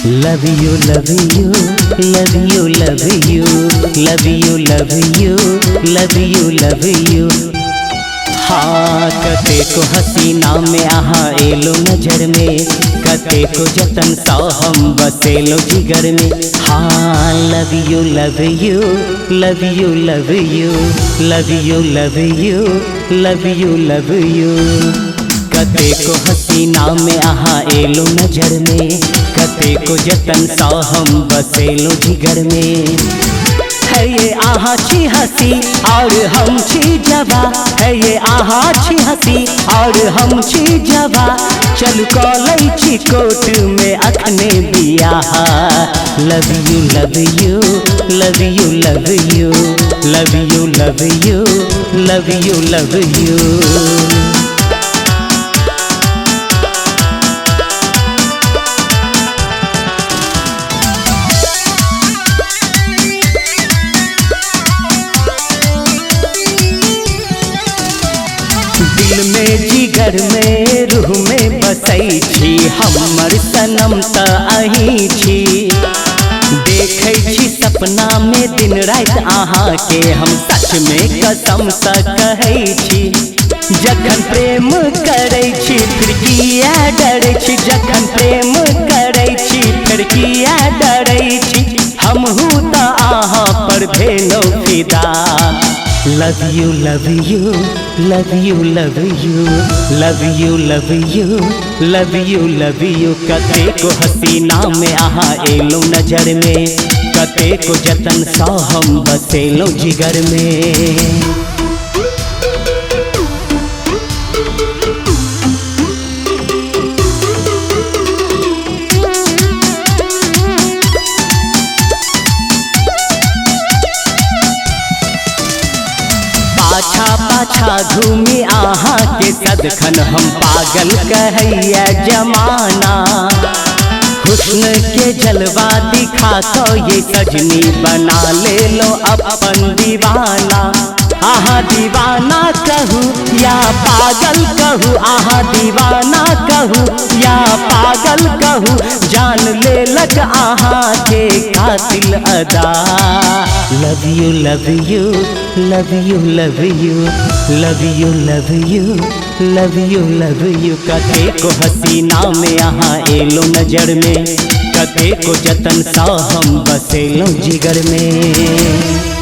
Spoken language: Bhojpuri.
Love you, love you, love you, love you, love you, love you, love you, love you। हाँ कते को हसीना में आहा एलो नजर में, कते को जतन सा हम बसेलो जिगर में। हाँ love you, love you, love you, love you, love you, love you, love you, love you। कते को हसीना में आहा एलो नजर में, कते को जतन सा हम बसेलो जिगर में। है ये आहा छी हसी और हम छी जवा, है ये आहा छी हसी और हम छी जवा। चल कॉलै छी कोट में अखने बियाहा। Love you love you love you love you love you love you love you love you. दिल में जिगर में रूह में बसई छी, हमर सनम त अही छी। देखै छी सपना में दिन रात आहा के, हम सच में कसम सा कहै छी। जखन प्रेम करै छी फिर किया डरै छी, जखन प्रेम करै छी फिर किया डरै छी। हमहू त आहा पर भेलौ फिदा। Love you, love you, love you, love you, love you, love you, love you, love you। कते को हसीना में आहा एलो नजर में, कते को जतन सा हम बसेलो जिगर में। पाछा पाछा घूमी आहा के सदखन हम पागल कहैया जमाना। हुस्न के जलवा दिखा तो ये सजनी बना ले लो अपन दीवाना। आहा दीवाना कहूँ या पागल कहूँ, आहा दीवाना कहूँ या पागल कहूँ। जान ले लग आहा के कातिल अदा। Love you love you love you love you love you love you love you love you. कते को हसीना में आहा एलो नजर में, कते को जतन सा हम बसेलो जिगर में।